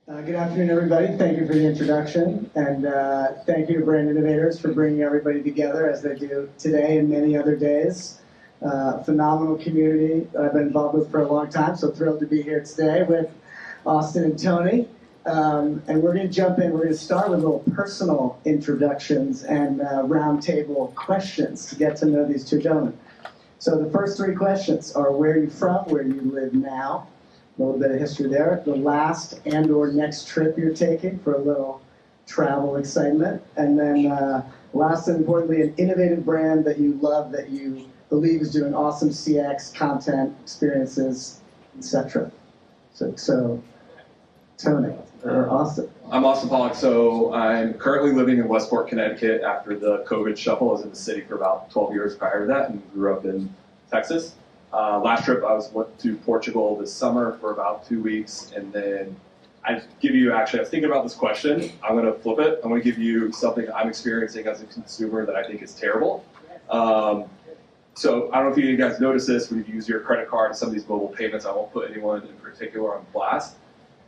Good afternoon, everybody. Thank you for the introduction, and thank you to Brand Innovators for bringing everybody together as they do today and many other days. Phenomenal community that I've been involved with for a long time, so thrilled to be here today with Austin and Tony. And we're going to jump in. We're going to start with little personal introductions and roundtable questions to get to know these two gentlemen. So the first three questions are: where are you from, where do you live now, a little bit of history there, the last and or next trip you're taking for a little travel excitement, and then last and importantly, an innovative brand that you love, that you believe is doing awesome CX, content, experiences, etc. So Tony, or Austin. I'm Austin Pollock, so I'm currently living in Westport, Connecticut after the COVID shuffle. I was in the city for about 12 years prior to that and grew up in Texas. Last trip I went to Portugal this summer for about 2 weeks, and then I was thinking about this question. I'm going to flip it. I'm going to give you something I'm experiencing as a consumer that I think is terrible. So I don't know if you guys notice this when you use your credit card and some of these mobile payments. I won't put anyone in particular on blast.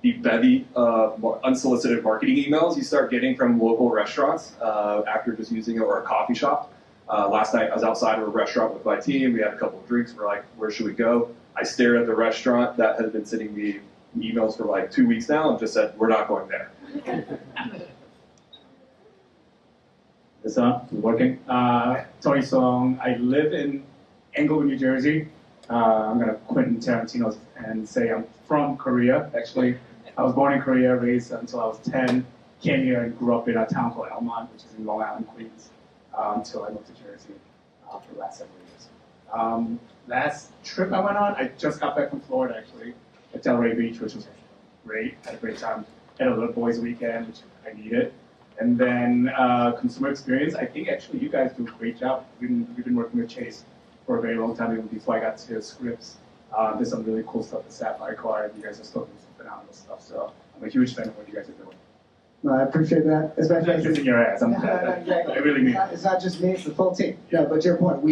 The bevy of unsolicited marketing emails you start getting from local restaurants after just using it, or a coffee shop. Last night I was outside of a restaurant with my team. We had a couple of drinks. We're like, where should we go? I stared at the restaurant that has been sending me emails for like 2 weeks now and just said, we're not going there. It's working. Tony Song. I live in Englewood, New Jersey. I'm going to Quentin Tarantino and say I'm from Korea, actually. I was born in Korea, raised until I was 10, came here and grew up in a town called Elmont, which is in Long Island, Queens, until I moved to Jersey for the last several years. Last trip I went on, I just got back from Florida, actually, at Delray Beach, which was great. Had a great time. Had a little boys' weekend, which I needed. And then consumer experience, I think actually you guys do a great job. We've been working with Chase for a very long time, even before I got to Scripps. There's some really cool stuff, the Sapphire card. You guys are still doing some phenomenal stuff. So I'm a huge fan of what you guys are doing. No, I appreciate that. Especially it's in your ass. I really mean it. It's not just me, it's the full team. No, but to your point,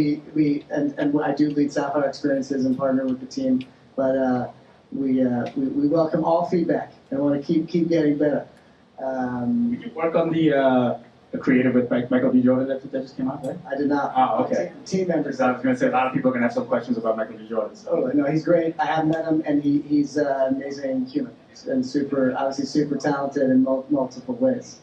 and I do lead Sapphire Experiences and partner with the team, but we welcome all feedback and want to keep getting better. Did you work on the creative with Michael B. Jordan that just came out, right? I did not. Oh, okay. Team members. I was going to say, a lot of people are going to have some questions about Michael B. Jordan. So. Oh, no, he's great. I have met him, and he's an amazing human and obviously super talented in multiple ways.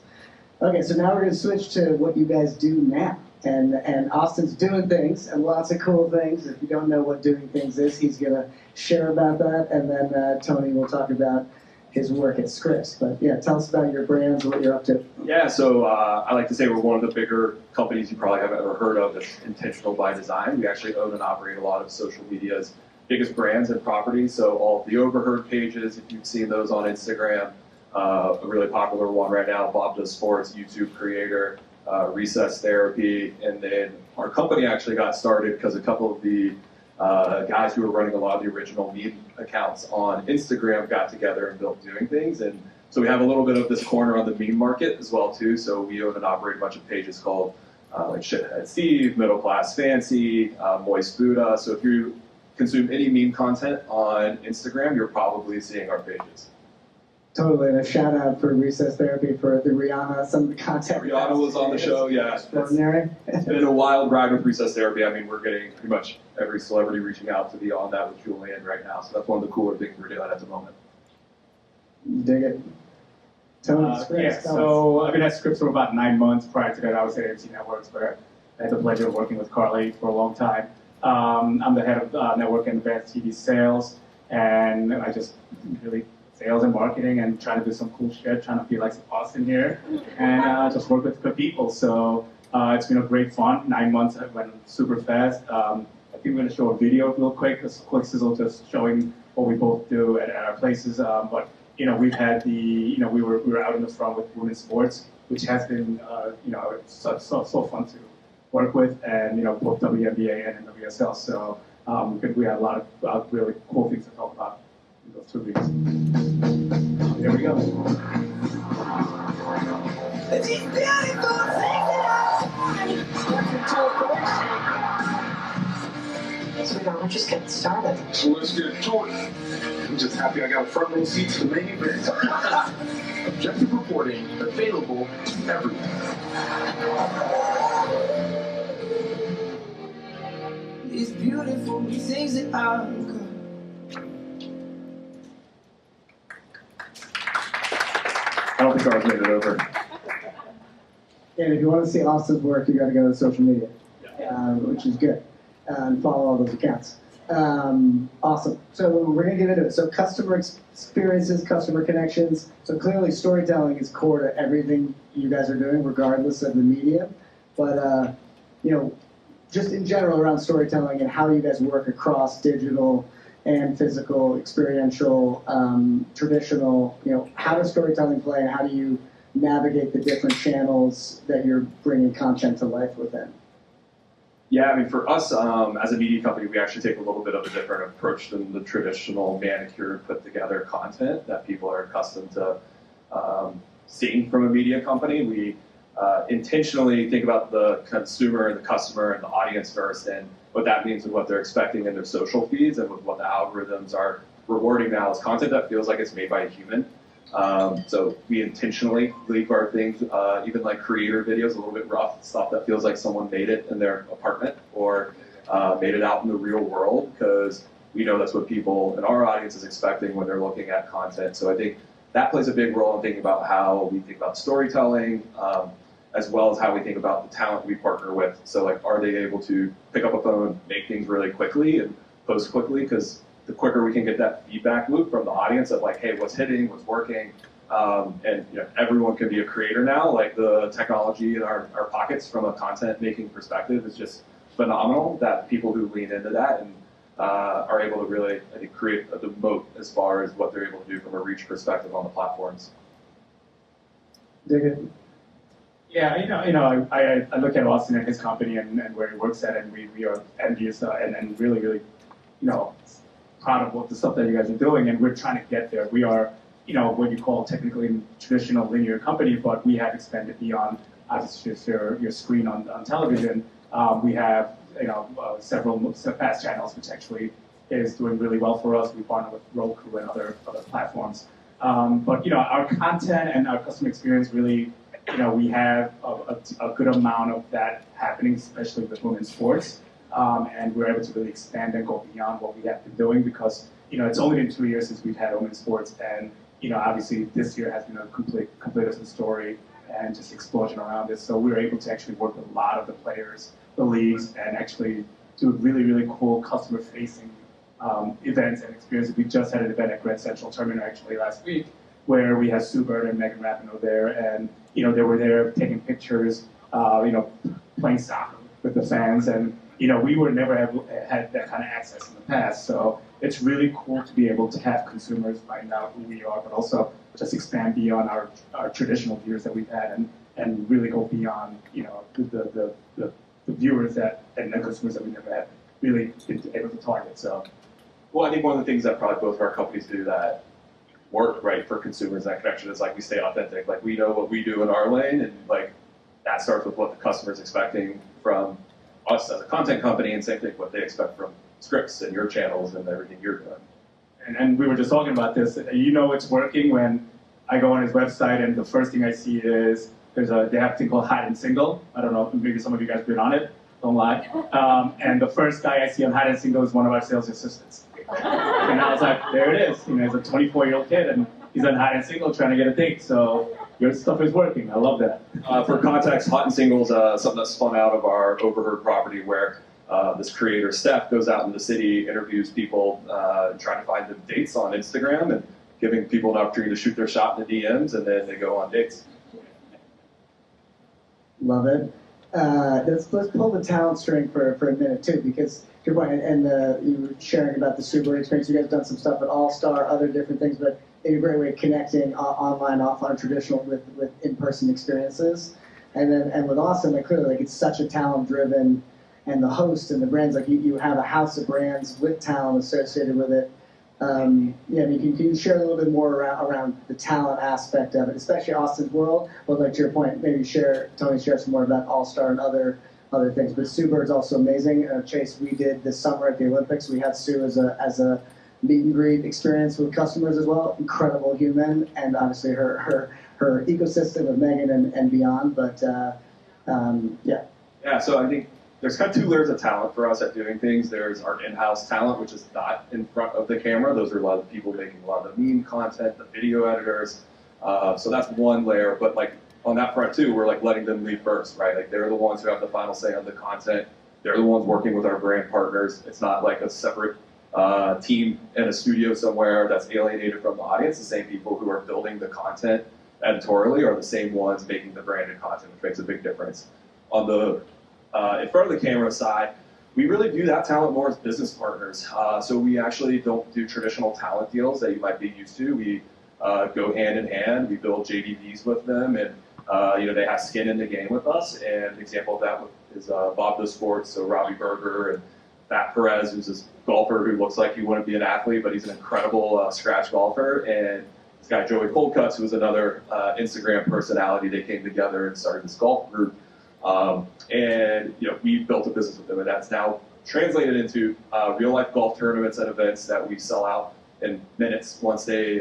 Okay, so now we're going to switch to what you guys do now. And Austin's doing things, and lots of cool things. If you don't know what doing things is, he's going to share about that, and then Tony will talk about his work at Scripps. But yeah, tell us about your brands, what you're up to. Yeah, so I like to say we're one of the bigger companies you probably haven't ever heard of that's intentional by design. We actually own and operate a lot of social media's biggest brands and properties. So all of the overheard pages, if you've seen those on Instagram, a really popular one right now, Bob Does Sports, YouTube creator, Recess Therapy, and then our company actually got started because a couple of the guys who were running a lot of the original meme accounts on Instagram got together and built DoingThings. And so we have a little bit of this corner on the meme market as well too. So we own and operate a bunch of pages called like Shithead Steve, Middle Class Fancy, Moist Buddha. So if you consume any meme content on Instagram, you're probably seeing our pages. Totally, and a shout out for Recess Therapy for the Rihanna, some of the content. Rihanna was on the show, yeah. Extraordinary. It's been a wild ride with Recess Therapy. I mean, we're getting pretty much every celebrity reaching out to be on that with Julian right now. So that's one of the cooler things we're doing at the moment. Dig it. Tony, Scripps, yeah, so I've been at Scripps for about 9 months. Prior to that, I was at AMC Networks, but I had the pleasure of working with Collier for a long time. I'm the head of network and advanced TV sales, and I just really sales and marketing and trying to do some cool shit, trying to be like Austin here, and just work with good people. So it's been a great fun. 9 months went super fast. I think we're going to show a video real quick, a quick sizzle just showing what we both do at our places. But we've had we were out in the front with women's sports, which has been so fun to work with, and both WNBA and NWSL. So we had a lot of really cool things to talk about in those 2 weeks. There we go. These beautiful things. Sweetheart, we're just getting started. So let's get to it. I'm just happy I got a front row seat to the main event. Objective reporting available everywhere. It's beautiful, the things that I I don't think ours made it over. And if you want to see Austin's work, you got to go to social media, which is good, and follow all those accounts. Awesome. So we're going to get into it. So customer experiences, customer connections. So clearly storytelling is core to everything you guys are doing, regardless of the medium. But, just in general around storytelling and how you guys work across digital and physical, experiential, traditional, how does storytelling play and how do you navigate the different channels that you're bringing content to life within? Yeah, I mean, for us, as a media company, we actually take a little bit of a different approach than the traditional manicured, put-together content that people are accustomed to seeing from a media company. We intentionally think about the consumer and the customer and the audience first, and what that means and what they're expecting in their social feeds, and with what the algorithms are rewarding now is content that feels like it's made by a human. So we intentionally leave our things, even like creator videos, a little bit rough, stuff that feels like someone made it in their apartment or made it out in the real world, because we know that's what people in our audience is expecting when they're looking at content. So I think that plays a big role in thinking about how we think about storytelling, as well as how we think about the talent we partner with. So like, are they able to pick up a phone, make things really quickly and post quickly? Because the quicker we can get that feedback loop from the audience of like, hey, what's hitting, what's working, and everyone can be a creator now. Like the technology in our pockets from a content making perspective is just phenomenal, that people who lean into that and are able to really, I think, create the moat as far as what they're able to do from a reach perspective on the platforms. Dig it. Yeah, I look at Austin and his company and where he works at, and we are envious and really, really, proud of what the stuff that you guys are doing, and we're trying to get there. We are, what you call technically a traditional linear company, but we have expanded beyond obviously just your screen on television. We have, several fast channels, which actually is doing really well for us. We partner with Roku and other platforms. But our content and our customer experience really, we have a good amount of that happening, especially with women's sports. And we're able to really expand and go beyond what we have been doing, because it's only been 2 years since we've had women's sports, and obviously this year has been a complete of the story and just explosion around it. So we were able to actually work with a lot of the players, the leagues, and actually do really, really cool customer-facing events and experiences. We just had an event at Grand Central Terminal actually last week, where we had Sue Bird and Megan Rapinoe there, and they were there taking pictures, playing soccer with the fans, and we were never had that kind of access in the past. So it's really cool to be able to have consumers find out who we are, but also just expand beyond our traditional viewers that we've had, and really go beyond the viewers and the consumers that we never had really been able to target. So, well, I think one of the things that probably both of our companies do that work right for consumers, that connection, is like we stay authentic. Like we know what we do in our lane, and like that starts with what the customer is expecting from us as a content company, and same thing what they expect from Scripps and your channels and everything you're doing. And we were just talking about this. It's working when I go on his website and the first thing I see is they have a thing called Hide and Single. I don't know, maybe some of you guys have been on it. Don't lie. And the first guy I see on Hide and Single is one of our sales assistants. And I was like, there it is. He's a 24-year-old kid and he's on Hide and Single trying to get a date. So your stuff is working. I love that. For context, Hot and Single is something that's spun out of our Overheard property, where this creator, Steph, goes out in the city, interviews people, trying to find them dates on Instagram, and giving people an opportunity to shoot their shot in the DMs, and then they go on dates. Love it. Let's pull the talent string for a minute too, because to your point, and you were sharing about the Super experience. You guys have done some stuff at All Star, other different things, but in a great way connecting online, offline, traditional with in-person experiences. And with Austin, like clearly, like it's such a talent-driven, and the host and the brands, like you have a house of brands with talent associated with it. Can you share a little bit more around the talent aspect of it, especially Austin's world? But like to your point, maybe Tony share some more about All Star and other other things. But Sue Bird's also amazing. Chase, we did this summer at the Olympics. We had Sue as a meet and greet experience with customers as well. Incredible human, and obviously her ecosystem of Megan and beyond. But yeah. Yeah, so I think there's kind of two layers of talent for us at Doing Things. There's our in-house talent, which is not in front of the camera. Those are a lot of the people making a lot of the meme content, the video editors. So that's one layer. But like on that front too, we're like letting them lead first, right? Like they're the ones who have the final say on the content. They're the ones working with our brand partners. It's not like a separate team in a studio somewhere that's alienated from the audience. The same people who are building the content editorially are the same ones making the branded content, which makes a big difference. On the in front of the camera side, we really view that talent more as business partners. So we actually don't do traditional talent deals that you might be used to. We go hand in hand. We build JDVs with them, and they have skin in the game with us. And an example of that is Bob Does Sports, so Robbie Berger and Matt Perez, who's this golfer who looks like he wouldn't be an athlete, but he's an incredible scratch golfer. And this guy Joey Coldcuts, who was another Instagram personality. They came together and started this golf group. And we built a business with them, and that's now translated into real life golf tournaments and events that we sell out in minutes once they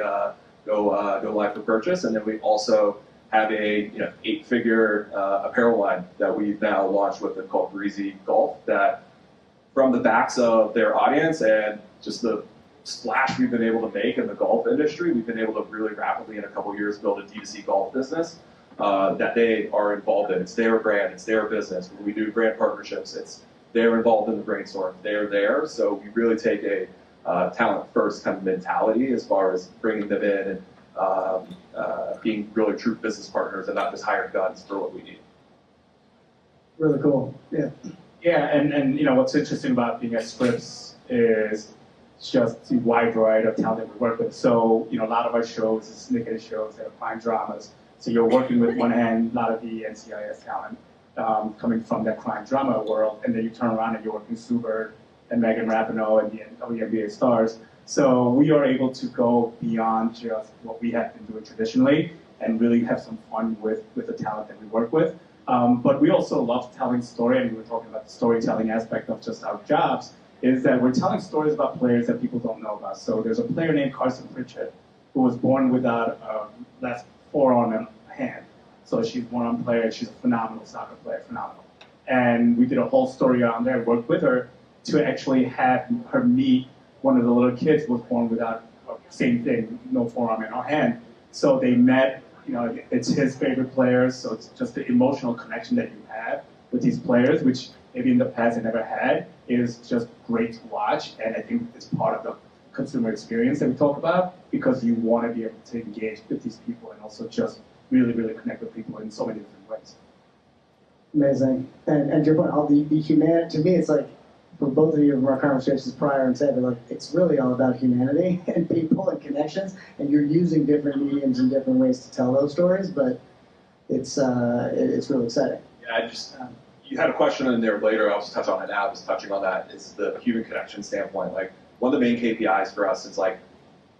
go live for purchase. And then we also have a 8-figure apparel line that we've now launched with them called Breezy Golf. That from the backs of their audience and just the splash we've been able to make in the golf industry, we've been able to really rapidly in a couple years build a D2C golf business. That they are involved in. It's their brand, it's their business. When we do brand partnerships, they're involved in the brainstorm. They're there, so we really take a talent first kind of mentality as far as bringing them in and being really true business partners and not just hired guns for what we need. Really cool. Yeah. Yeah, and what's interesting about being at Scripps is just the wide variety of talent that we work with. So a lot of our shows is syndicated shows that are crime dramas. So you're working with one hand, a lot of the NCIS talent coming from that crime drama world, and then you turn around and you're working with Sue Bird and Megan Rapinoe and the WNBA stars. So we are able to go beyond just what we have been doing traditionally and really have some fun with the talent that we work with. But we also love telling story, and we were talking about the storytelling aspect of just our jobs, is that we're telling stories about players that people don't know about. So there's a player named Carson Pritchett who was born without a left forearm and hand. So she's a one-arm player. She's a phenomenal soccer player, phenomenal. And we did a whole story on there, worked with her to actually have her meet one of the little kids who was born without same thing, no forearm and no hand. So they met, it's his favorite players, so it's just the emotional connection that you have with these players, which maybe in the past they never had, is just great to watch. And I think it's part of the consumer experience that we talk about, because you want to be able to engage with these people and also just really, really connect with people in so many different ways. Amazing. And to your point, all the humanity, to me, it's like, for both of you from our conversations prior and said, like, it's really all about humanity and people and connections, and you're using different mediums and different ways to tell those stories, but it's really exciting. Yeah, you had a question in there later, I'll just touch on it now, just touching on that, is the human connection standpoint. Like, one of the main KPIs for us is like,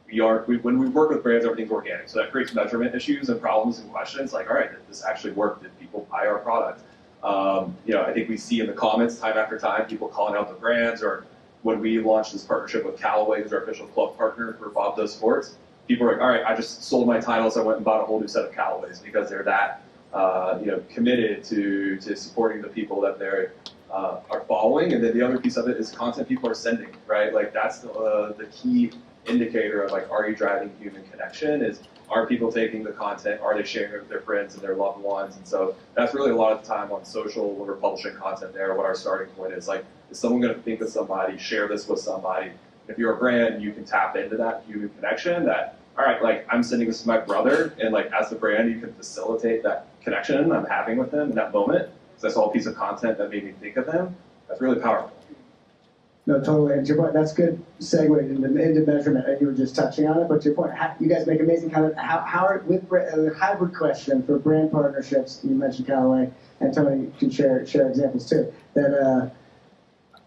when we work with brands, everything's organic. So that creates measurement issues and problems and questions. Like, all right, did this actually work? Did people buy our product? I think we see in the comments time after time people calling out the brands, or when we launched this partnership with Callaway, who's our official club partner for Bob Does Sports, people are like, all right, I just sold my titles. I went and bought a whole new set of Callaways, because they're that committed to supporting the people that they are following. And then the other piece of it is content people are sending, right? Like that's the key indicator of like, are you driving human connection? Are people taking the content? Are they sharing it with their friends and their loved ones? And so that's really a lot of the time on social when we're publishing content there, what our starting point is. Like, is someone going to think of somebody, share this with somebody? If you're a brand, you can tap into that human connection that, all right, like I'm sending this to my brother, and like as the brand, you can facilitate that connection I'm having with them in that moment. Because I saw a piece of content that made me think of them. That's really powerful. No, totally. And to your point, that's good segue into measurement. And you were just touching on it, but to your point, you guys make amazing content. How are, with a hybrid question for brand partnerships, you mentioned Callaway, and Tony can share examples too, that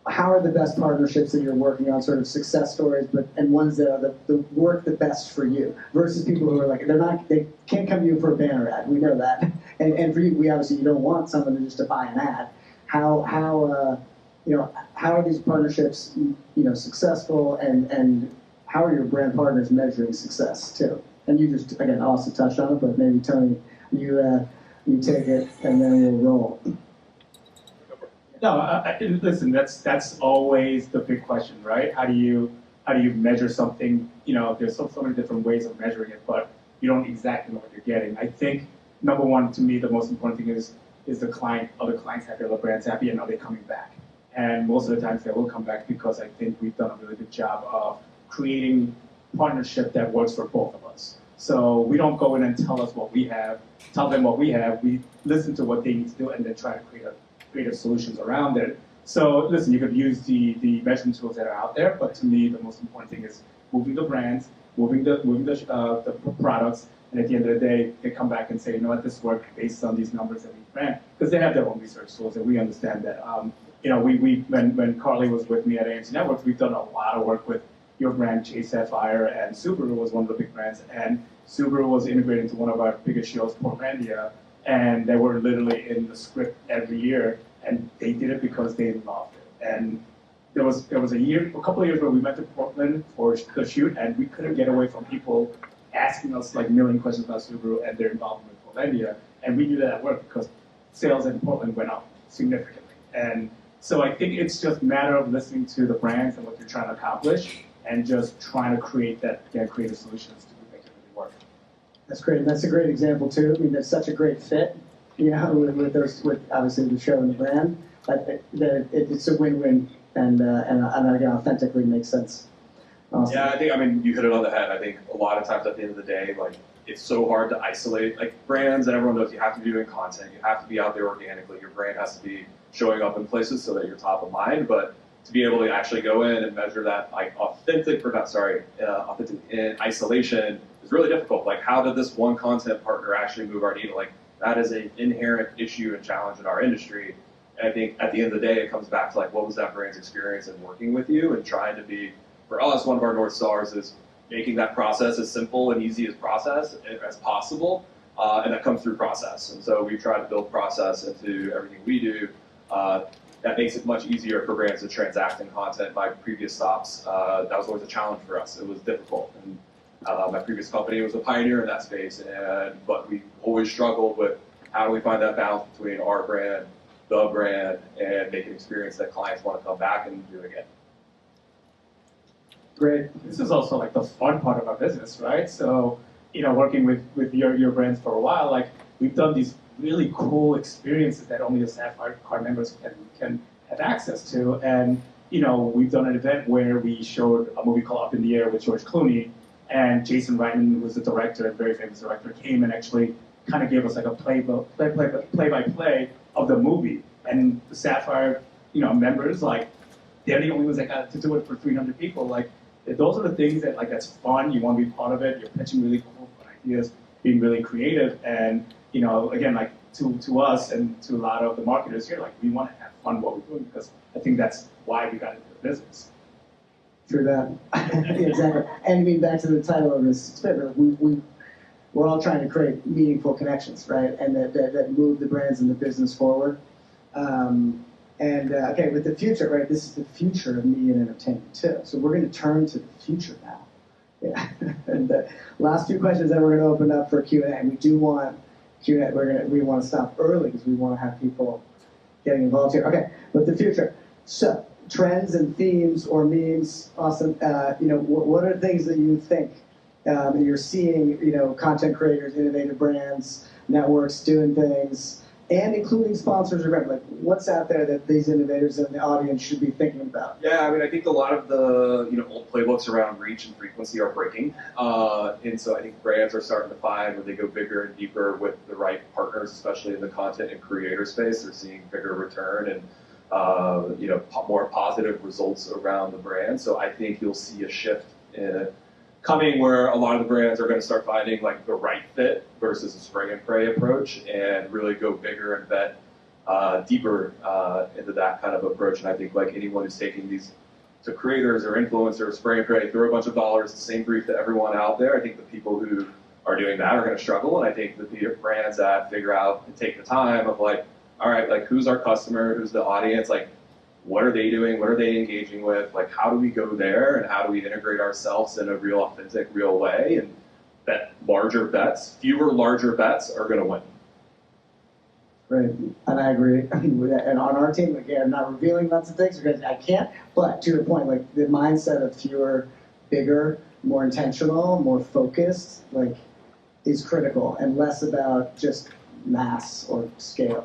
how are the best partnerships that you're working on, sort of success stories, and ones that are the work the best for you, versus people who are like, they can't come to you for a banner ad, we know that. And for you, we obviously, you don't want someone just to buy an ad. how how are these partnerships successful, and how are your brand partners measuring success too? And you just again also touched on it, but maybe Tony, you take it and then we'll roll. No, listen. That's always the big question, right? How do you measure something? There's so many different ways of measuring it, but you don't exactly know what you're getting. I think number one, to me, the most important thing is the client. Are the clients happy? Are the brands happy? And are they coming back? And most of the times they will come back because I think we've done a really good job of creating partnership that works for both of us. So we don't go in and tell them what we have. We listen to what they need to do and then try to create creative solutions around it. So listen, you could use the measurement tools that are out there, but to me, the most important thing is moving the brands, moving the products, and at the end of the day, they come back and say, you know what, this worked based on these numbers that we ran, because they have their own research tools, and we understand that. When Carly was with me at AMC Networks, we've done a lot of work with your brand, Chase Sapphire, and Subaru was one of the big brands, and Subaru was integrated into one of our biggest shows, Portlandia, and they were literally in the script every year, and they did it because they loved it. And there was a couple of years where we went to Portland for the shoot, and we couldn't get away from people asking us like a million questions about Subaru and their involvement with Portlandia, and we knew that at work because sales in Portland went up significantly. And so I think it's just a matter of listening to the brands and what they're trying to accomplish, and just trying to create creative solutions to make it really work. That's great, and that's a great example too. I mean, that's such a great fit, with obviously the show and the brand. But it's a win-win, and again, authentically makes sense. Awesome. Yeah, you hit it on the head. I think a lot of times at the end of the day, it's so hard to isolate brands, and everyone knows you have to be doing content, you have to be out there organically, your brand has to be showing up in places so that you're top of mind, but to be able to actually go in and measure that authentic in isolation is really difficult. How did this one content partner actually move our needle? That is an inherent issue and challenge in our industry. And I think at the end of the day, it comes back to what was that brand's experience in working with you, and trying to be, for us, one of our North Stars is making that process as simple and easy as possible, and that comes through process. And so we try to build process into everything we do. That makes it much easier for brands to transact in content. My previous stops, that was always a challenge for us. It was difficult. And my previous company was a pioneer in that space, but we always struggled with how do we find that balance between our brand, the brand, and make an experience that clients want to come back and do again. Great. This is also the fun part of our business, right? So, working with your brands for a while, we've done these really cool experiences that only the Sapphire card members can have access to. And, we've done an event where we showed a movie called Up in the Air with George Clooney, and Jason Reitman, who was the director, a very famous director, came and actually kind of gave us a play-by-play of the movie. And the Sapphire, members, they're the only ones that got to do it for 300 people. Those are the things that that's fun. You want to be part of it. You're pitching really cool ideas, being really creative, and again, to us and to a lot of the marketers here, we want to have fun what we're doing, because I think that's why we got into the business. True that. Exactly. And back to the title of this experiment, we're all trying to create meaningful connections, right? And that move the brands and the business forward. Okay, with the future, right? This is the future of media and entertainment too. So we're going to turn to the future now. Yeah. And the last few questions that we're going to open up for Q&A. And we do want Q&A. We want to stop early because we want to have people getting involved here. Okay, but the future. So trends and themes or memes. Awesome. What are things that you think you're seeing? Content creators, innovative brands, networks doing things, and including sponsors. Remember, what's out there that these innovators and the audience should be thinking about? Yeah, I think a lot of the old playbooks around reach and frequency are breaking, and so I think brands are starting to find when they go bigger and deeper with the right partners, especially in the content and creator space, they're seeing bigger return and more positive results around the brand. So I think you'll see a shift coming where a lot of the brands are going to start finding the right fit versus a spray and pray approach, and really go bigger and bet deeper into that kind of approach. And I think anyone who's taking these to creators or influencers, spray and pray, throw a bunch of dollars, the same brief to everyone out there, I think the people who are doing that are going to struggle. And I think the brands that figure out and take the time of all right, like who's our customer, who's the audience, like what are they doing, what are they engaging with, like how do we go there, and how do we integrate ourselves in a real, authentic, real way, and bet larger bets, fewer larger bets are going to win. Right, and I agree with that. And on our team, again, I'm not revealing lots of things because I can't, but to your point, like the mindset of fewer, bigger, more intentional, more focused, like is critical and less about just mass or scale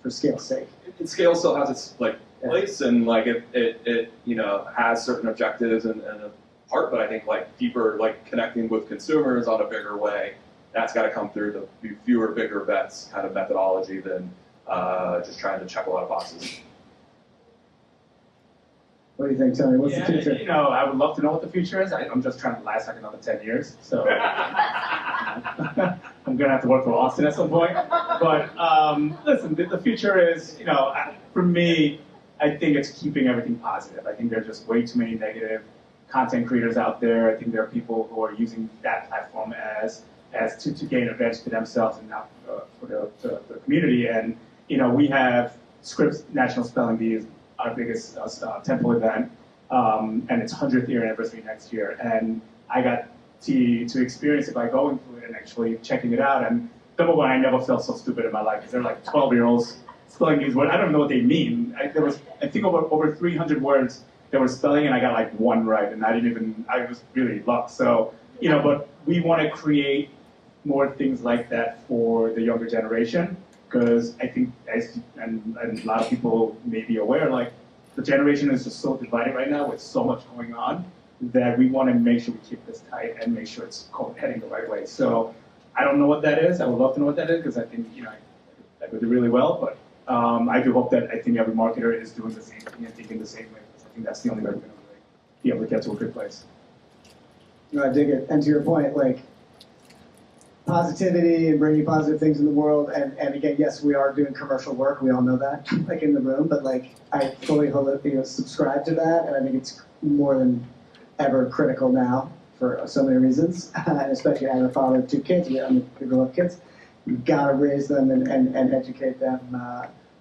for scale's sake. And scale still has its like place, and like it you know has certain objectives and a part, but I think like deeper like connecting with consumers on a bigger way, that's got to come through the fewer bigger bets kind of methodology than just trying to check a lot of boxes. What do you think, Tony? What's the future? You know, I would love to know what the future is. I'm just trying to last like another 10 years, so I'm gonna have to work for Austin at some point. But listen, the future is, you know, for me, I think it's keeping everything positive. I think there are just way too many negative content creators out there. I think there are people who are using that platform as to gain advantage to themselves and not for the community. And you know, we have Scripps National Spelling Bee is our biggest tentpole event, and its 100th year anniversary next year. And I got to experience it by going to it and actually checking it out. And number one, I never felt so stupid in my life because they're like 12-year-olds spelling these words. I don't know what they mean. I think over 300 words they were spelling, and I got like one right, and I was really lucky. So, you know, but we want to create more things like that for the younger generation, because I think, and a lot of people may be aware, like the generation is just so divided right now with so much going on that we want to make sure we keep this tight and make sure it's heading the right way. So I don't know what that is. I would love to know what that is because I think, you know, I could do really well, but I do hope that I think every marketer is doing the same thing and thinking the same way. Because I think that's the only way we're going to really be able to get to a good place. No, I dig it. And to your point, like positivity and bringing positive things in the world. And again, yes, we are doing commercial work. We all know that, like in the room. But like, I fully subscribe to that, and I think it's more than ever critical now for so many reasons. And especially as a father of two kids, we love kids. You've got to raise them and educate them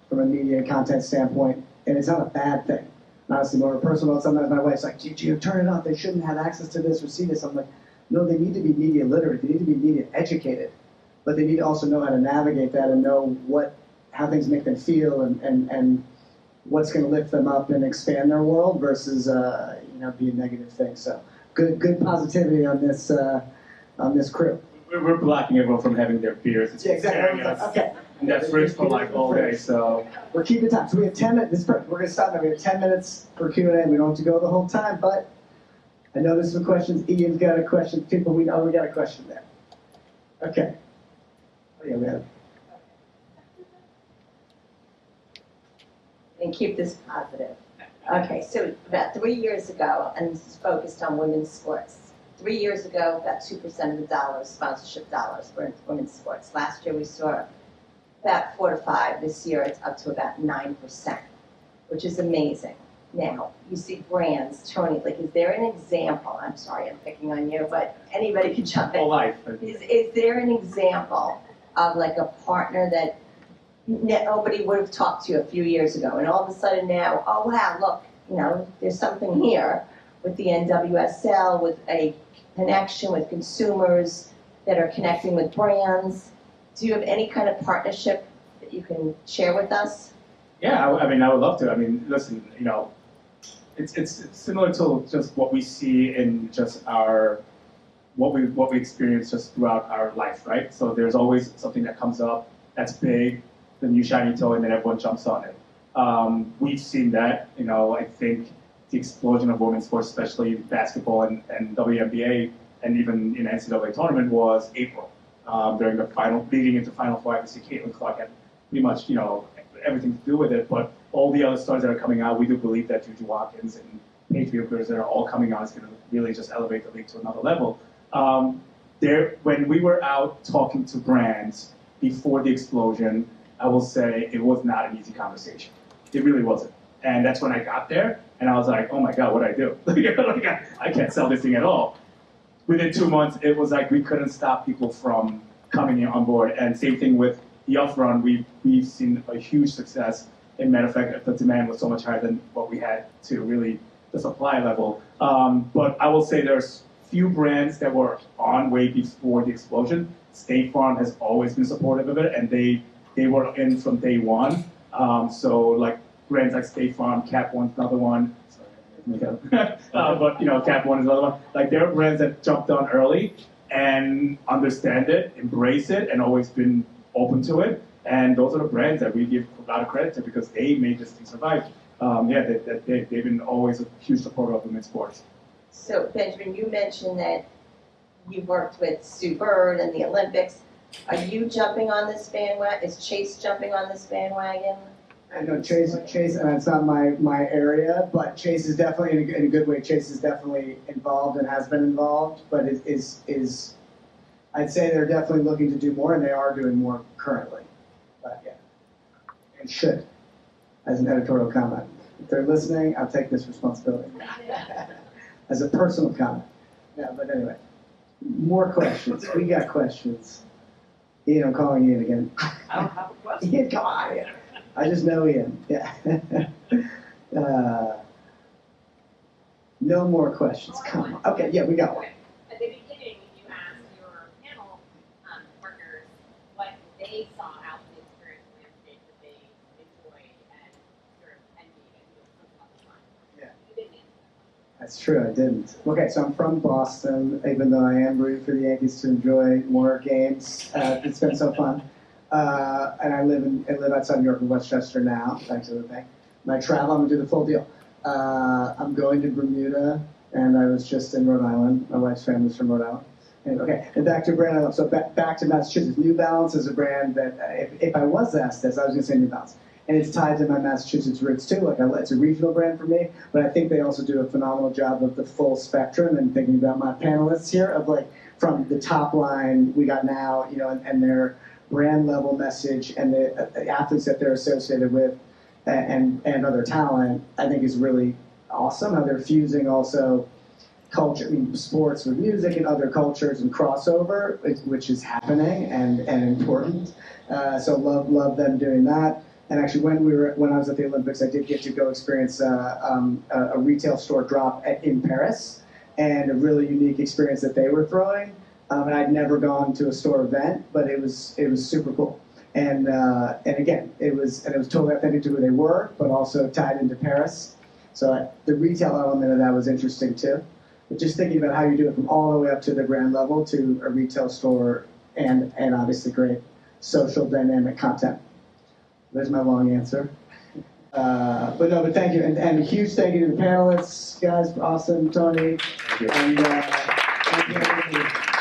from a media and content standpoint. And it's not a bad thing. Honestly, more personal. Sometimes my wife's like, "Did you turn it off? They shouldn't have access to this or see this." I'm like, no, they need to be media literate. They need to be media educated, but they need to also know how to navigate that and know how things make them feel and what's going to lift them up and expand their world versus be a negative thing. So good positivity on this crew. We're blocking everyone from having their beers. It's exactly. Okay. And that's fridge for like all day. So we're keeping time. So we have 10 minutes. We're going to stop now. We have 10 minutes for Q&A. We don't have to go the whole time, but I know there's some questions. Ian's got a question. People we know, we got a question there. Okay. Oh, yeah, we have. And keep this positive. Okay, so about 3 years ago, and this is focused on women's sports. 3 years ago, about 2% of the dollars, sponsorship dollars, were in women's sports. Last year we saw about 4 to 5. This year it's up to about 9%, which is amazing. Now, you see brands, Tony, like, is there an example? I'm sorry, I'm picking on you, but anybody can jump in. whole life. Is there an example of like a partner that nobody would have talked to a few years ago, and all of a sudden now, oh wow, look, you know, there's something here with the NWSL, with a connection with consumers that are connecting with brands. Do you have any kind of partnership that you can share with us? Yeah, I mean, I would love to. I mean, listen, you know, it's similar to just what we see in just what we experience just throughout our life, right? So there's always something that comes up that's big, the new shiny toy, and then everyone jumps on it. We've seen that. You know, I think the explosion of women's sports, especially basketball and WNBA, and even in NCAA tournament, was April during the final, leading into Final Four. Obviously, Caitlin Clark had pretty much, you know, everything to do with it, but all the other stars that are coming out, we do believe that Juju Watkins and Paige Bueckers that are all coming out is going to really just elevate the league to another level. When we were out talking to brands before the explosion, I will say it was not an easy conversation. It really wasn't. And that's when I got there, and I was like, oh my God, what do I do? I can't sell this thing at all. Within 2 months, it was like we couldn't stop people from coming in on board. And same thing with the upfront, we've seen a huge success. In matter of fact, the demand was so much higher than what we had to really the supply level. But I will say there's few brands that were on way before the explosion. State Farm has always been supportive of it, and they were in from day one. So like brands like State Farm, Cap One's another one. But Cap One is another one. Like there are brands that jumped on early and understand it, embrace it, and always been open to it. And those are the brands that we give a lot of credit to because they made this thing survive. They've been always a huge supporter of women's sports. So Benjamin, you mentioned that you worked with Sue Bird and the Olympics. Are you jumping on this bandwagon? Is Chase jumping on this bandwagon? I know Chase, and it's not my area, but Chase is definitely in a good way. Chase is definitely involved and has been involved, but is I'd say they're definitely looking to do more, and they are doing more currently. But yeah, and should, as an editorial comment. If they're listening, I'll take this responsibility as a personal comment. Yeah, but anyway, more questions. We got questions. Ian, I'm calling Ian again. I don't have a question. Ian, come on, Ian. I just know Ian. Yeah. No more questions. Come on. Okay, yeah, we got one. At the beginning, you asked your panel partners what they saw out in the experience landscape that they enjoyed and sort of envied and something on the front. Yeah. You didn't answer that. That's true, I didn't. Okay, so I'm from Boston, even though I am rooting for the Yankees to enjoy more games. It's been so fun. And I live outside New York in Westchester now, thanks to the thing. When I travel, I'm gonna do the full deal. I'm going to Bermuda, and I was just in Rhode Island. My wife's family's from Rhode Island. And back to a brand I love. So back to Massachusetts. New Balance is a brand that, if I was asked this, I was gonna say New Balance. And it's tied to my Massachusetts roots too. It's a regional brand for me, but I think they also do a phenomenal job of the full spectrum. And thinking about my panelists here, of from the top line we got now, and their brand level message and the athletes that they're associated with and other talent, I think is really awesome. How they're fusing also culture, sports with music and other cultures and crossover, which is happening and important. So love them doing that. And actually, when I was at the Olympics, I did get to go experience a retail store drop in Paris, and a really unique experience that they were throwing. And I'd never gone to a store event, but it was super cool. And again, it was totally authentic to who they were, but also tied into Paris. So the retail element of that was interesting too. But just thinking about how you do it from all the way up to the brand level to a retail store, and obviously great social dynamic content. There's my long answer. But thank you, and a huge thank you to the panelists, guys, Austin, Tony, and thank you.